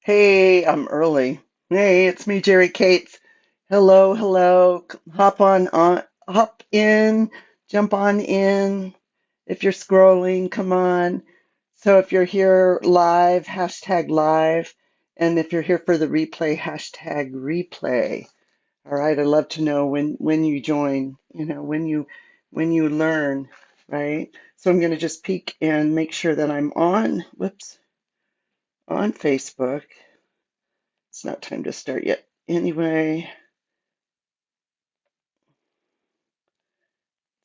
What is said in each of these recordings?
Hey, I'm early. Hey, it's me, Jerry Cates. Hello, hello. Hop in, jump on in. If you're scrolling, come on. So if you're here live, hashtag live. And if you're here for the replay, hashtag replay. All right, I'd love to know when you join, when you learn, right? So I'm gonna just peek and make sure that I'm on Facebook. It's not time to start yet. Anyway,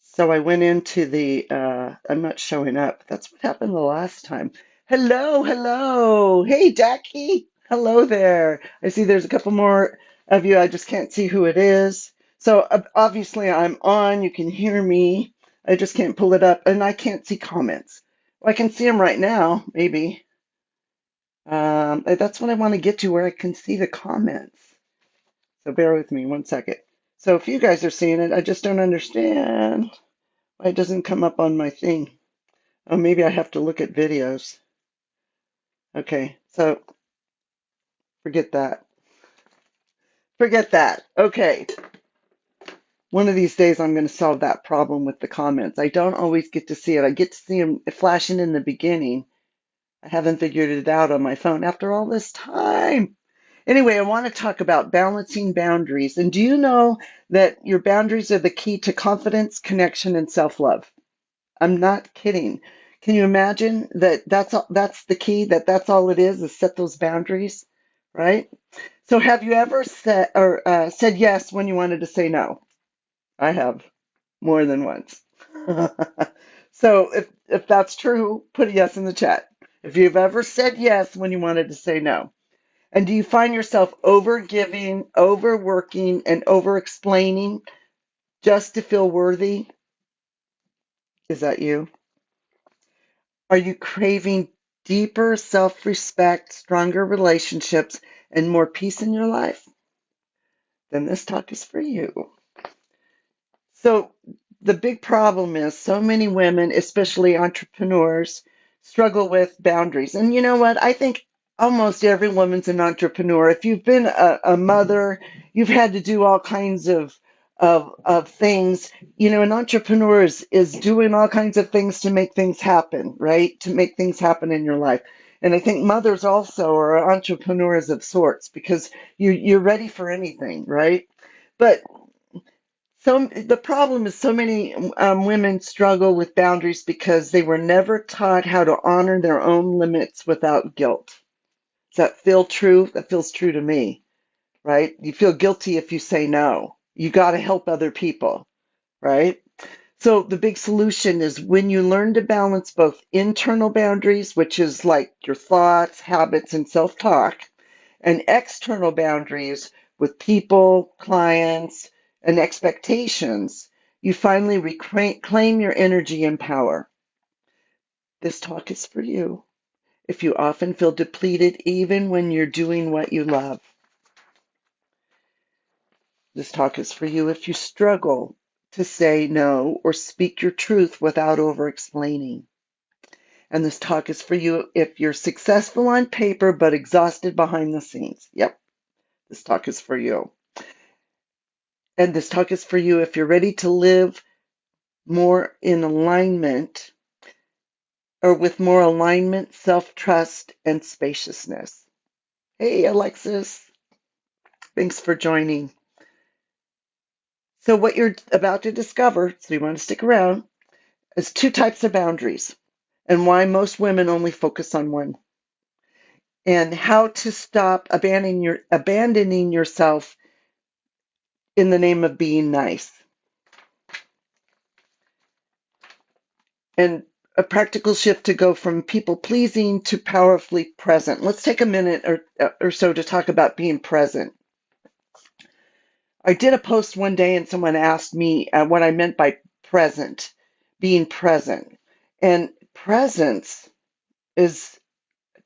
so I went into I'm not showing up. That's what happened the last time. Hello, hello. Hey, Jackie. Hello there. I see there's a couple more of you. I just can't see who it is. So obviously I'm on. You can hear me. I just can't pull it up and I can't see comments. Well, I can see them right now, maybe. That's what I want to get to where I can see the comments. So bear with me 1 second. So if you guys are seeing it, I just don't understand why it doesn't come up on my thing. Oh, maybe I have to look at videos. Okay, so forget that. Forget that. Okay, one of these days I'm going to solve that problem with the comments. I don't always get to see it. I get to see them flashing in the beginning. I haven't figured it out on my phone after all this time. Anyway, I want to talk about balancing boundaries. And do you know that your boundaries are the key to confidence, connection, and self-love? I'm not kidding. Can you imagine that that's the key, that's all it is set those boundaries, right? So have you ever said yes when you wanted to say no? I have more than once. So if that's true, put a yes in the chat. If you've ever said yes when you wanted to say no. And do you find yourself overgiving, overworking, and overexplaining just to feel worthy? Is that you? Are you craving deeper self-respect, stronger relationships, and more peace in your life? Then this talk is for you. So the big problem is so many women, especially entrepreneurs, struggle with boundaries. And you know what? I think almost every woman's an entrepreneur. If you've been a mother, you've had to do all kinds of things. You know, an entrepreneur is doing all kinds of things to make things happen, right? To make things happen in your life. And I think mothers also are entrepreneurs of sorts because you're ready for anything, right? But the problem is so many women struggle with boundaries because they were never taught how to honor their own limits without guilt. Does that feel true? That feels true to me, right? You feel guilty if you say no. You got to help other people, right? So the big solution is when you learn to balance both internal boundaries, which is like your thoughts, habits, and self-talk, and external boundaries with people, clients, and expectations, you finally reclaim your energy and power. This talk is for you if you often feel depleted even when you're doing what you love. This talk is for you if you struggle to say no or speak your truth without over-explaining. And this talk is for you if you're successful on paper but exhausted behind the scenes. Yep, this talk is for you. And this talk is for you if you're ready to live more in alignment or with more alignment, self-trust, and spaciousness. Hey, Alexis, thanks for joining. So what you're about to discover, so you want to stick around, is two types of boundaries and why most women only focus on one, and how to stop abandoning yourself in the name of being nice. And a practical shift to go from people pleasing to powerfully present. Let's take a minute or so to talk about being present. I did a post one day and someone asked me what I meant by present, being present. And presence is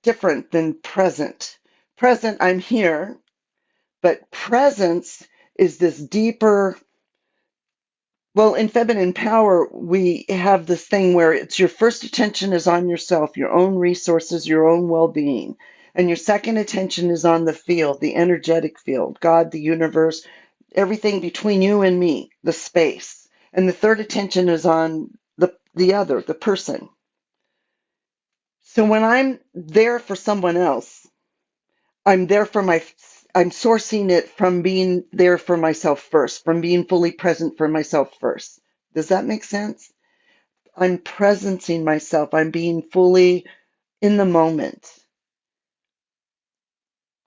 different than present. Present, I'm here, but presence is this deeper. Well, in feminine power, we have this thing where it's your first attention is on yourself, your own resources, your own well-being. And your second attention is on the field, the energetic field, God, the universe, everything between you and me, the space. And the third attention is on the other, the person. So when I'm there for someone else, I'm there for I'm sourcing it from being there for myself first, from being fully present for myself first. Does that make sense? I'm presencing myself. I'm being fully in the moment.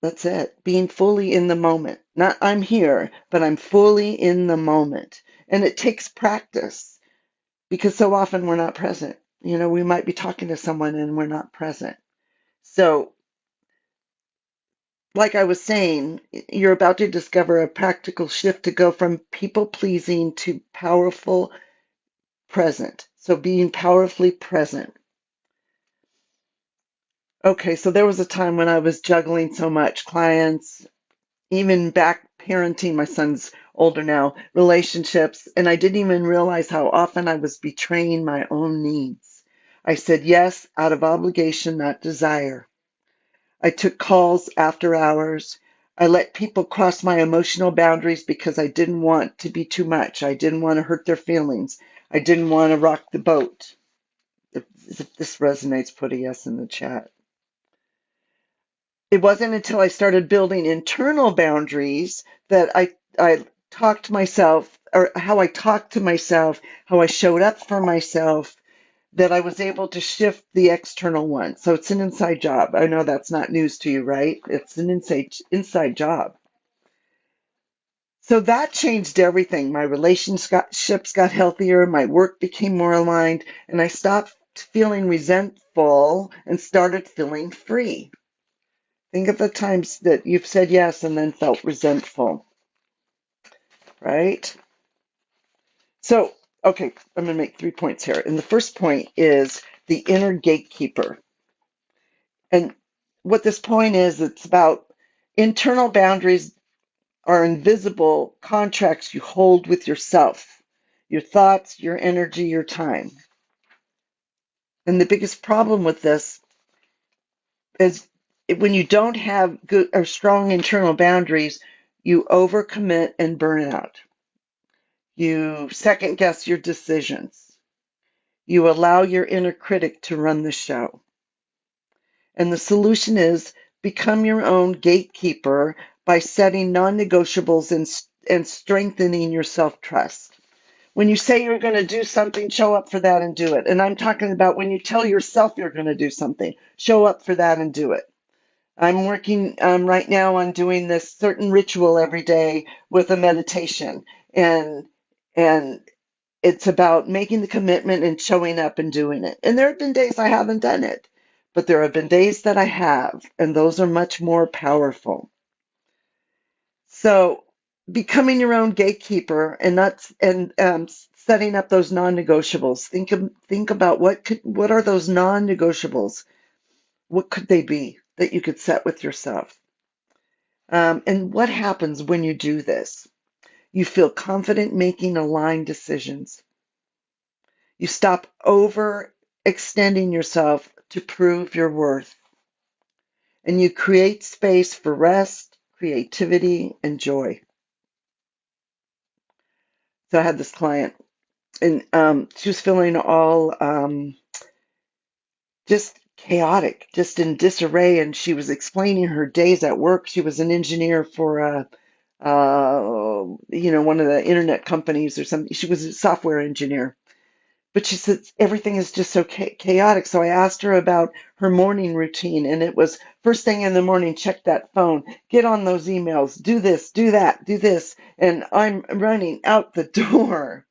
That's it. Being fully in the moment. Not I'm here, but I'm fully in the moment. And it takes practice because so often we're not present. You know, we might be talking to someone and we're not present. So, like I was saying, you're about to discover a practical shift to go from people pleasing to powerful present. So, being powerfully present. Okay, so there was a time when I was juggling so much clients, even back parenting, my son's older now, relationships, and I didn't even realize how often I was betraying my own needs. I said yes out of obligation, not desire. I took calls after hours. I let people cross my emotional boundaries because I didn't want to be too much. I didn't want to hurt their feelings. I didn't want to rock the boat. If this resonates, put a yes in the chat. It wasn't until I started building internal boundaries that I talked to myself, or how I talked to myself, how I showed up for myself, that I was able to shift the external one. So it's an inside job. I know that's not news to you, right? It's an inside job. So that changed everything. My relationships got healthier, my work became more aligned, and I stopped feeling resentful and started feeling free. Think of the times that you've said yes and then felt resentful, right? So, okay, I'm going to make 3 points here. And the first point is the inner gatekeeper. And what this point is, it's about internal boundaries are invisible contracts you hold with yourself, your thoughts, your energy, your time. And the biggest problem with this is when you don't have good or strong internal boundaries, you overcommit and burn out. You second guess your decisions. You allow your inner critic to run the show. And the solution is become your own gatekeeper by setting non-negotiables and strengthening your self-trust. When you say you're going to do something, show up for that and do it. And I'm talking about when you tell yourself you're going to do something, show up for that and do it. I'm working right now on doing this certain ritual every day with a meditation, and it's about making the commitment and showing up and doing it. And there have been days I haven't done it, but there have been days that I have, and those are much more powerful. So becoming your own gatekeeper and not and setting up those non-negotiables. Think about what are those non-negotiables? What could they be that you could set with yourself? And what happens when you do this? You feel confident making aligned decisions. You stop overextending yourself to prove your worth. And you create space for rest, creativity, and joy. So I had this client, and she was feeling all just chaotic, just in disarray. And she was explaining her days at work. She was an engineer for one of the internet companies or something. She was a software engineer. But she said everything is just so chaotic. So I asked her about her morning routine, and it was first thing in the morning, check that phone, get on those emails, do this, do that, do this, and I'm running out the door.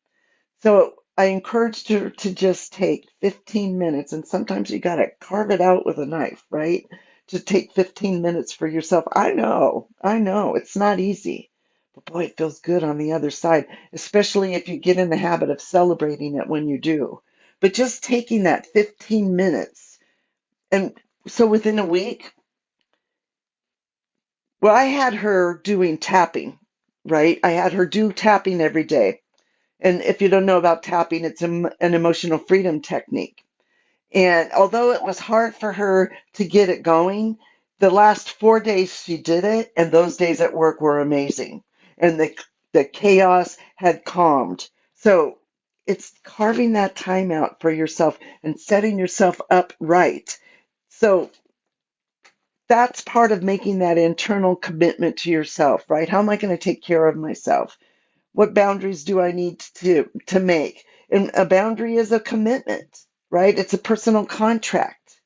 So I encouraged her to just take 15 minutes, and sometimes you got to carve it out with a knife, right? To take 15 minutes for yourself. I know, it's not easy. But boy, it feels good on the other side, especially if you get in the habit of celebrating it when you do. But just taking that 15 minutes. And so within a week, well, I had her doing tapping, right? I had her do tapping every day. And if you don't know about tapping, it's an emotional freedom technique. And although it was hard for her to get it going, The last 4 days she did it, and those days at work were amazing. And the chaos had calmed. So it's carving that time out for yourself and setting yourself up right. So that's part of making that internal commitment to yourself, right? How am I going to take care of myself? What boundaries do I need to make? And a boundary is a commitment, right? It's a personal contract.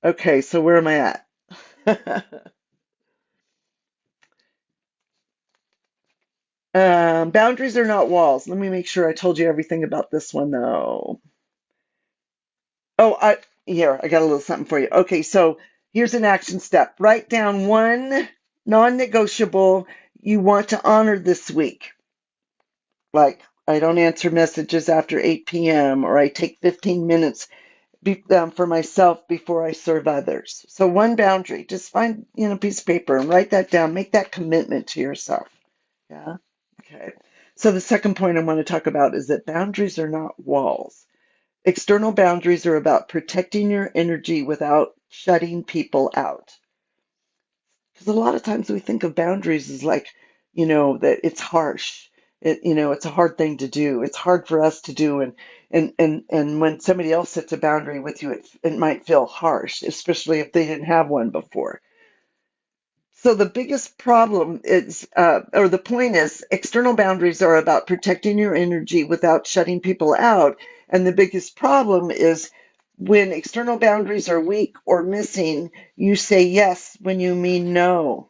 Okay, so where am I at? Boundaries are not walls. Let me make sure I told you everything about this one, though. Oh, I got a little something for you. Okay, so here's an action step. Write down one non-negotiable you want to honor this week. Like, I don't answer messages after 8 p.m., or I take 15 minutes for myself before I serve others. So one boundary, just find, a piece of paper and write that down. Make that commitment to yourself. Yeah. Okay. So the second point I want to talk about is that boundaries are not walls. External boundaries are about protecting your energy without shutting people out. Because a lot of times we think of boundaries as like, that it's harsh. It's a hard thing to do. It's hard for us to do. And when somebody else sets a boundary with you, it might feel harsh, especially if they didn't have one before. So the biggest problem is, or the point is, external boundaries are about protecting your energy without shutting people out. And the biggest problem is when external boundaries are weak or missing, you say yes when you mean no.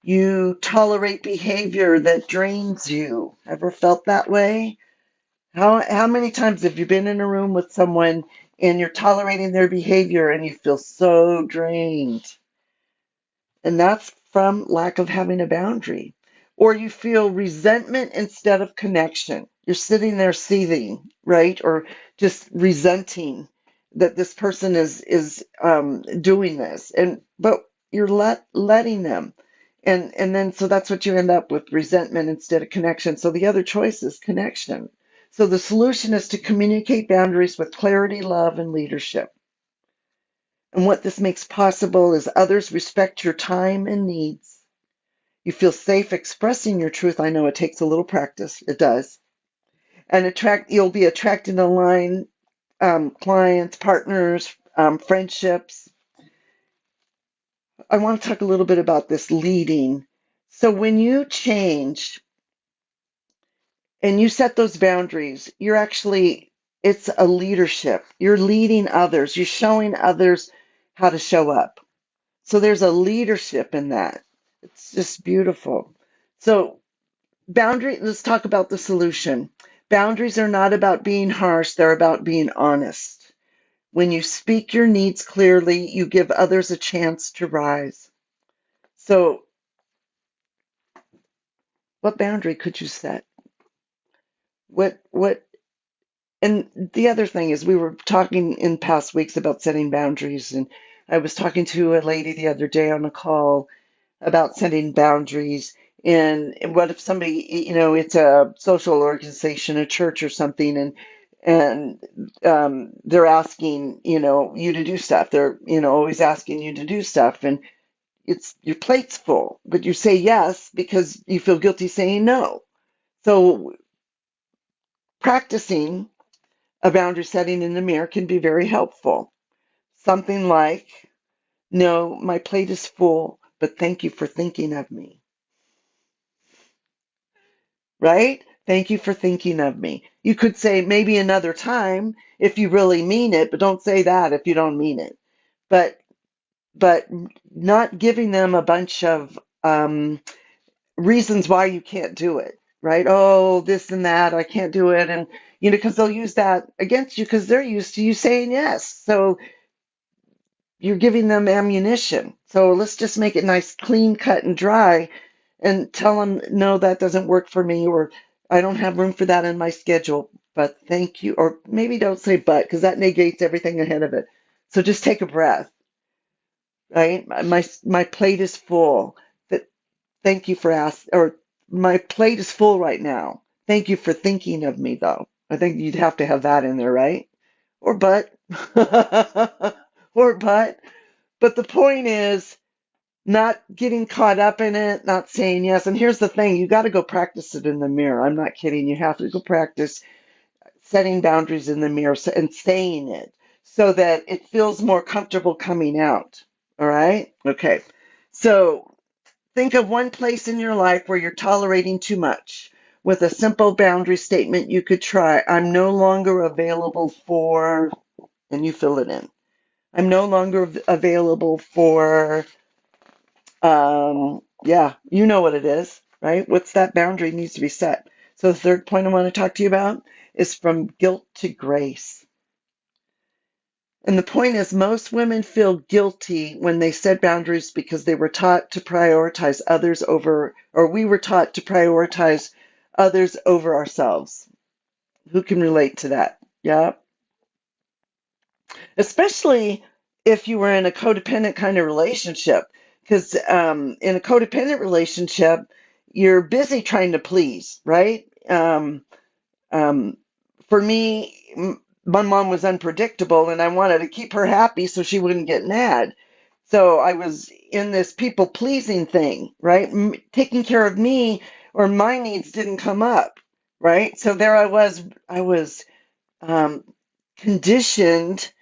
You tolerate behavior that drains you. Ever felt that way? How many times have you been in a room with someone and you're tolerating their behavior and you feel so drained? And that's from lack of having a boundary. Or you feel resentment instead of connection. You're sitting there seething, right? Or just resenting that this person is doing this, but you're letting them, and then so that's what you end up with, resentment instead of connection. So the other choice is connection. So the solution is to communicate boundaries with clarity, love, and leadership. And what this makes possible is others respect your time and needs. You feel safe expressing your truth. I know it takes a little practice. It does. And you'll be attracting aligned clients, partners, friendships. I want to talk a little bit about this leading. So when you change and you set those boundaries, it's a leadership. You're leading others. You're showing others how to show up. So there's a leadership in that. It's just beautiful. So let's talk about the solution. Boundaries are not about being harsh, they're about being honest. When you speak your needs clearly, you give others a chance to rise. So, what boundary could you set? What and the other thing is, we were talking in past weeks about setting boundaries, and I was talking to a lady the other day on a call about setting boundaries. And what if somebody, it's a social organization, a church or something, and they're asking, you to do stuff. They're, always asking you to do stuff, and it's your plate's full, but you say yes because you feel guilty saying no. So practicing a boundary setting in the mirror can be very helpful. Something like, no, my plate is full, but thank you for thinking of me. Right? Thank you for thinking of me. You could say maybe another time if you really mean it, but don't say that if you don't mean it. But but not giving them a bunch of reasons why you can't do it, right? Oh, this and that, I can't do it, and because they'll use that against you because they're used to you saying yes. So you're giving them ammunition. So let's just make it nice, clean, cut, and dry, and tell them, no, that doesn't work for me, or I don't have room for that in my schedule, but thank you. Or maybe don't say but, because that negates everything ahead of it. So just take a breath, right? My plate is full. That Thank you for asking, or my plate is full right now. Thank you for thinking of me, though. I think you'd have to have that in there, right? Or but, or but. But the point is not getting caught up in it, not saying yes. And here's the thing, you got to go practice it in the mirror. I'm not kidding. You have to go practice setting boundaries in the mirror and saying it so that it feels more comfortable coming out. All right? Okay. So think of one place in your life where you're tolerating too much. With a simple boundary statement, you could try, I'm no longer available for, and you fill it in. I'm no longer available for, yeah, you know what it is, right? What's that boundary needs to be set. So the third point I want to talk to you about is from guilt to grace. And the point is, most women feel guilty when they set boundaries because they were taught to prioritize others over, or we were taught to prioritize others over ourselves. Who can relate to that? Yeah. Especially if you were in a codependent kind of relationship. Because in a codependent relationship, you're busy trying to please, right? Um, for me, my mom was unpredictable and I wanted to keep her happy so she wouldn't get mad. So I was in this people pleasing thing, right? Taking care of me or my needs didn't come up, right? So there I was um, conditioned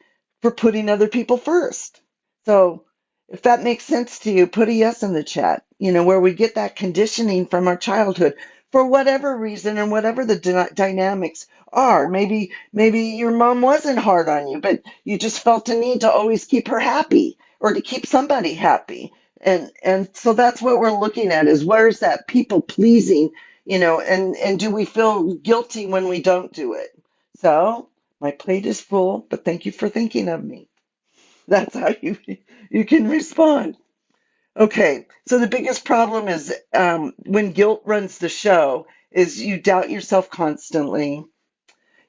for putting other people first. So if that makes sense to you, put a yes in the chat, where we get that conditioning from our childhood for whatever reason and whatever the dynamics are. Maybe your mom wasn't hard on you, but you just felt a need to always keep her happy or to keep somebody happy. And so that's what we're looking at is where's that people pleasing, and do we feel guilty when we don't do it? So my plate is full, but thank you for thinking of me. That's how you can respond. Okay, so the biggest problem is when guilt runs the show is you doubt yourself constantly.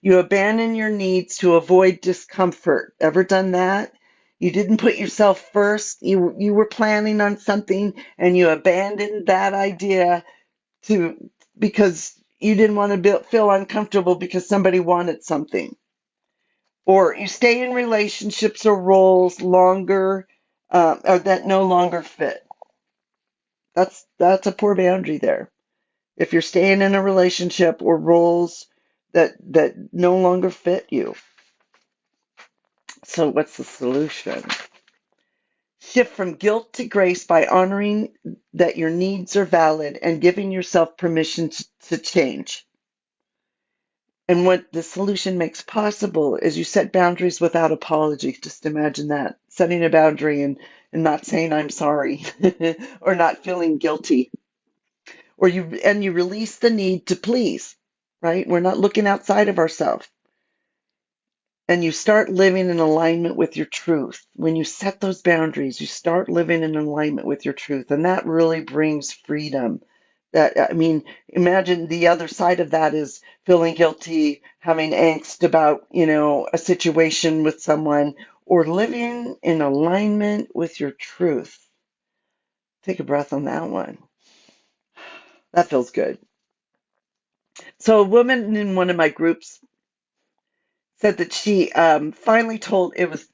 You abandon your needs to avoid discomfort. Ever done that? You didn't put yourself first. You were planning on something and you abandoned that idea to because you didn't want to feel uncomfortable because somebody wanted something. Or you stay in relationships or roles longer or that no longer fit. That's a poor boundary there. If you're staying in a relationship or roles that no longer fit you. So what's the solution? Shift from guilt to grace by honoring that your needs are valid and giving yourself permission to change. And what the solution makes possible is you set boundaries without apology. Just imagine that, setting a boundary and not saying I'm sorry or not feeling guilty. Or you release the need to please, right? We're not looking outside of ourselves. And you start living in alignment with your truth. When you set those boundaries, you start living in alignment with your truth. And that really brings freedom. Imagine the other side of that is feeling guilty, having angst about, a situation with someone, or living in alignment with your truth. Take a breath on that one. That feels good. So a woman in one of my groups said that she finally told it was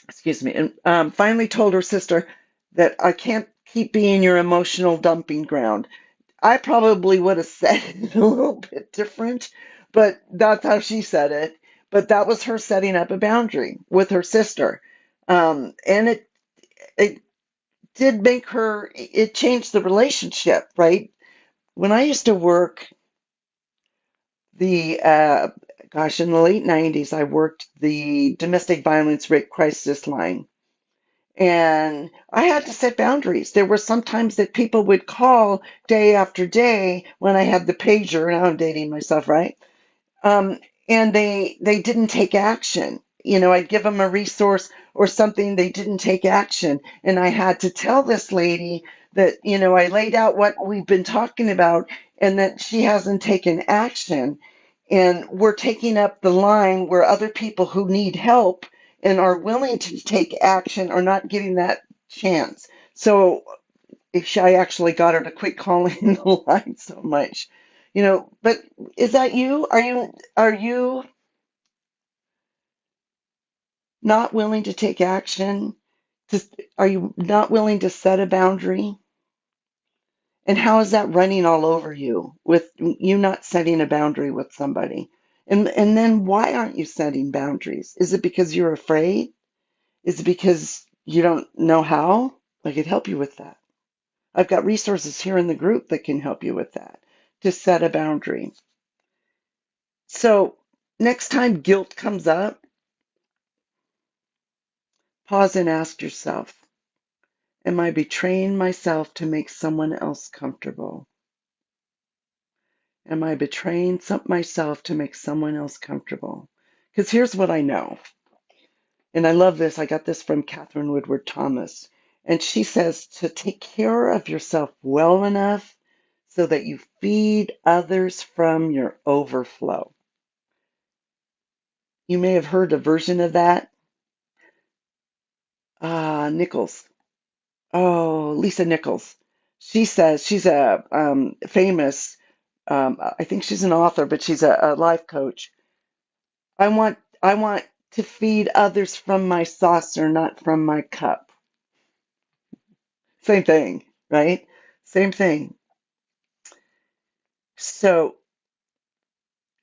excuse me, and finally told her sister that I can't keep being your emotional dumping ground. I probably would have said it a little bit different, but that's how she said it. But that was her setting up a boundary with her sister. And it did make her, it changed the relationship, right? When I used to work in the late 90s, I worked the domestic violence rape crisis line. And I had to set boundaries. There were some times that people would call day after day when I had the pager. Now I'm dating myself, right? Um, and they didn't take action. I'd give them a resource or something. They didn't take action, and I had to tell this lady that I laid out what we've been talking about, and that she hasn't taken action. And we're taking up the line where other people who need help and are willing to take action are not getting that chance. So I actually got her to quit calling the line so much. But is that you? Are you not willing to take action? Just, are you not willing to set a boundary? And how is that running all over you with you not setting a boundary with somebody? And then why aren't you setting boundaries? Is it because you're afraid? Is it because you don't know how? I could help you with that. I've got resources here in the group that can help you with that, to set a boundary. So next time guilt comes up, pause and ask yourself, am I betraying myself to make someone else comfortable? Am I betraying myself to make someone else comfortable? Because here's what I know. And I love this. I got this from Catherine Woodward Thomas. And she says to take care of yourself well enough so that you feed others from your overflow. You may have heard a version of that. Nichols. Oh, Lisa Nichols. She says she's a famous, I think she's an author, but she's a life coach. I want to feed others from my saucer, not from my cup. Same thing, right? Same thing. So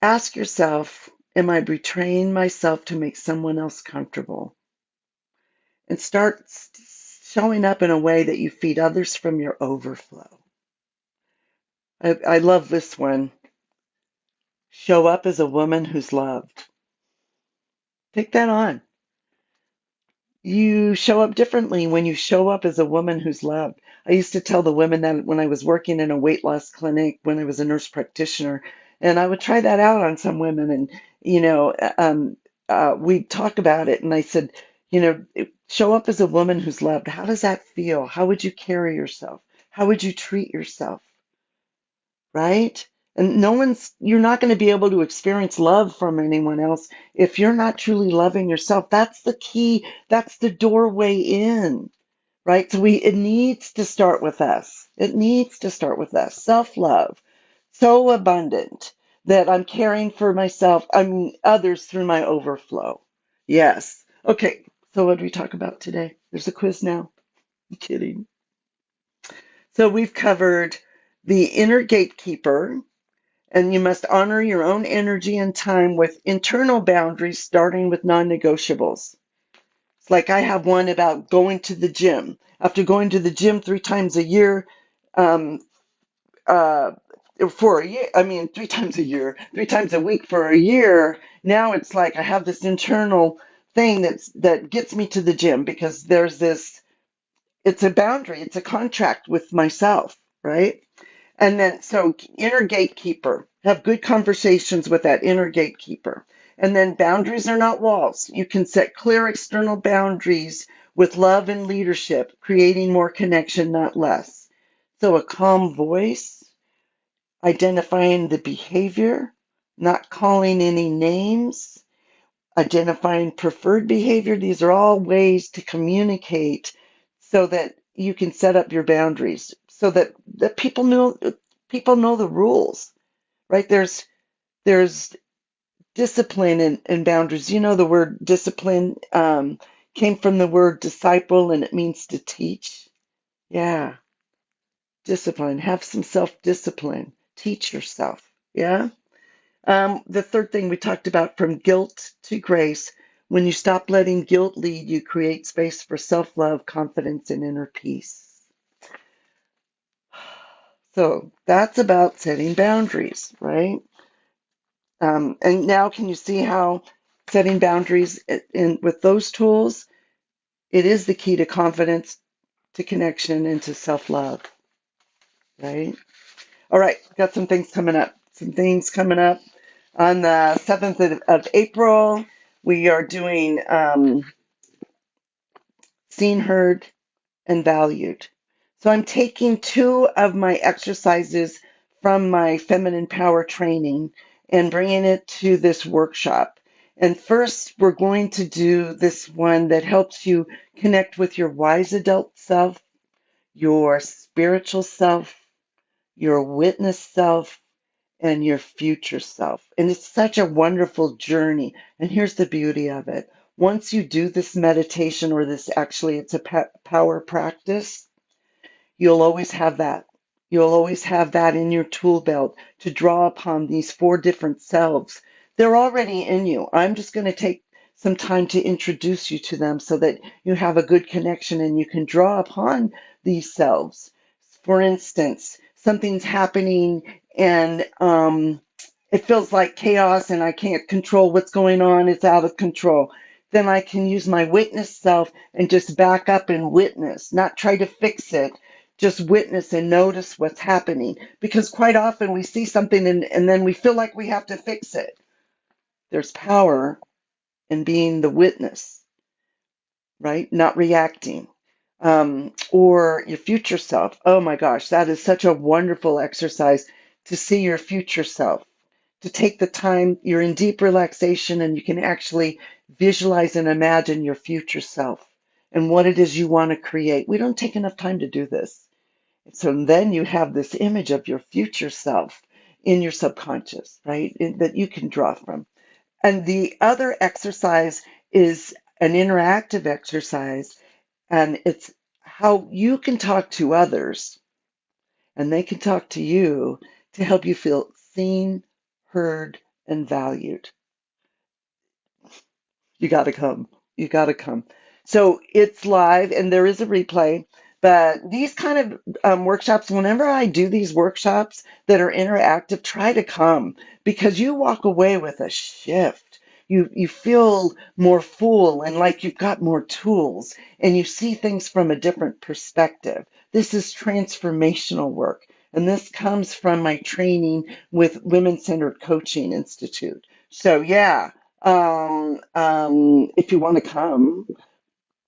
ask yourself, am I betraying myself to make someone else comfortable? And start showing up in a way that you feed others from your overflow. I love this one. Show up as a woman who's loved. Take that on. You show up differently when you show up as a woman who's loved. I used to tell the women that when I was working in a weight loss clinic, when I was a nurse practitioner, and I would try that out on some women, and we'd talk about it, and I said, show up as a woman who's loved. How does that feel? How would you carry yourself? How would you treat yourself? Right? And you're not going to be able to experience love from anyone else if you're not truly loving yourself. That's the key. That's the doorway in, right? So it needs to start with us. It needs to start with us. Self-love, so abundant that I'm caring for myself, others through my overflow. Yes. Okay. So what do we talk about today? There's a quiz now. I'm kidding. So we've covered the inner gatekeeper, and you must honor your own energy and time with internal boundaries, starting with non-negotiables. It's like I have one about going to the gym. After going to the gym 3 times a year, um, uh, for a year, 3 times a year, 3 times a week for a year, now it's like I have this internal thing that gets me to the gym because there's this, it's a boundary, it's a contract with myself, right? And then, so inner gatekeeper, have good conversations with that inner gatekeeper. And then boundaries are not walls. You can set clear external boundaries with love and leadership, creating more connection, not less. So a calm voice, identifying the behavior, not calling any names, identifying preferred behavior. These are all ways to communicate so that you can set up your boundaries so that people know the rules, right? There's discipline and boundaries. You know, the word discipline came from the word disciple, and it means to teach. Yeah, discipline. Have some self-discipline. Teach yourself. Yeah. The third thing we talked about, from guilt to grace. When you stop letting guilt lead, you create space for self-love, confidence, and inner peace. So that's about setting boundaries, right? And now can you see how setting boundaries with those tools, it is the key to confidence, to connection, and to self-love, right? All right, got some things coming up. On the 7th of April. We are doing Seen, Heard, and Valued. So I'm taking 2 of my exercises from my feminine power training and bringing it to this workshop. And first, we're going to do this one that helps you connect with your wise adult self, your spiritual self, your witness self, and your future self. And it's such a wonderful journey. And here's the beauty of it. once you do this meditation, or this actually, it's a power practice, you'll always have that. You'll always have that in your tool belt to draw upon these four different selves. They're already in you. I'm just going to take some time to introduce you to them so that you have a good connection and you can draw upon these selves. For instance, something's happening and it feels like chaos and I can't control what's going on. It's out of control. Then I can use my witness self and just back up and witness, not try to fix it, just witness and notice what's happening. Because quite often we see something and then we feel like we have to fix it. There's power in being the witness, right? Not reacting. Or your future self. Oh my gosh, that is such a wonderful exercise to see your future self, to take the time. You're in deep relaxation and you can actually visualize and imagine your future self and what it is you want to create. We don't take enough time to do this. So then you have this image of your future self in your subconscious, right? That you can draw from. And the other exercise is an interactive exercise, and it's how you can talk to others and they can talk to you to help you feel seen, heard, and valued. You got to come. You got to come. So it's live and there is a replay. But these kind of workshops, whenever I do these workshops that are interactive, try to come because you walk away with a shift. You feel more full and like you've got more tools and you see things from a different perspective. This is transformational work. And this comes from my training with Women Centered Coaching Institute. So yeah, if you want to come,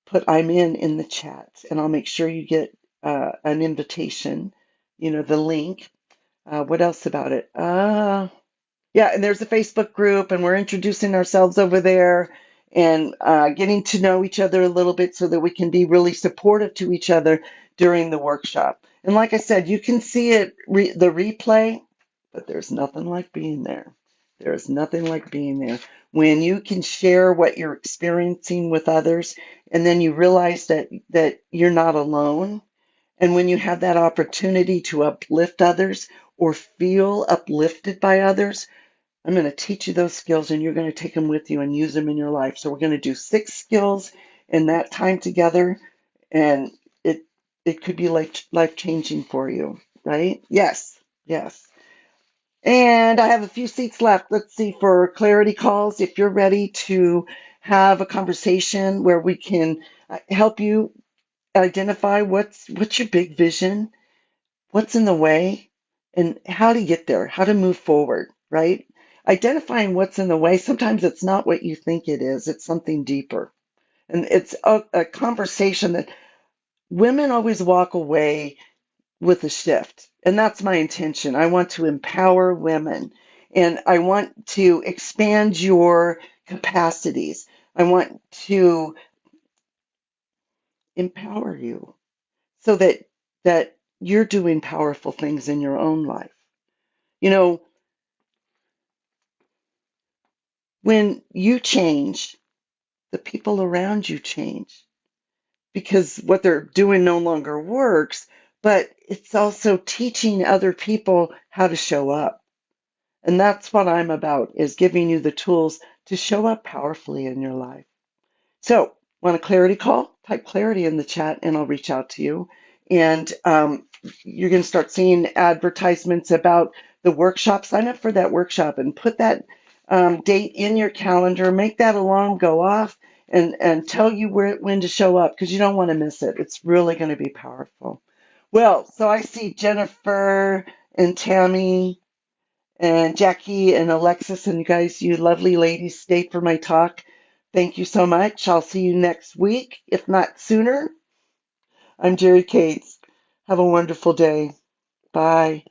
put I'm in the chat, and I'll make sure you get an invitation, the link. What else about it? Yeah, and there's a Facebook group, and we're introducing ourselves over there and getting to know each other a little bit so that we can be really supportive to each other during the workshop. And like I said, you can see it, the replay, but there's nothing like being there. There is nothing like being there. When you can share what you're experiencing with others, and then you realize that you're not alone, and when you have that opportunity to uplift others or feel uplifted by others, I'm going to teach you those skills and you're going to take them with you and use them in your life. So we're going to do 6 skills in that time together, and it could be life changing for you, right? Yes, yes. And I have a few seats left. Let's see, for clarity calls, if you're ready to have a conversation where we can help you identify what's your big vision, what's in the way, and how to get there, how to move forward, right? Identifying what's in the way, sometimes it's not what you think it is, it's something deeper. And it's a conversation that women always walk away with a shift. And that's my intention. I want to empower women and I want to expand your capacities. I want to empower you so that you're doing powerful things in your own life. You know, when you change, the people around you change because what they're doing no longer works, but it's also teaching other people how to show up. And that's what I'm about, is giving you the tools to show up powerfully in your life. So, want a clarity call? Type clarity in the chat and I'll reach out to you. And you're going to start seeing advertisements about the workshop. Sign up for that workshop and put that date in your calendar. Make that alarm go off and tell you when to show up because you don't want to miss it. It's really going to be powerful. Well, so I see Jennifer and Tammy and Jackie and Alexis and you guys, you lovely ladies, stayed for my talk. Thank you so much. I'll see you next week, if not sooner. I'm Jerry Cates. Have a wonderful day. Bye.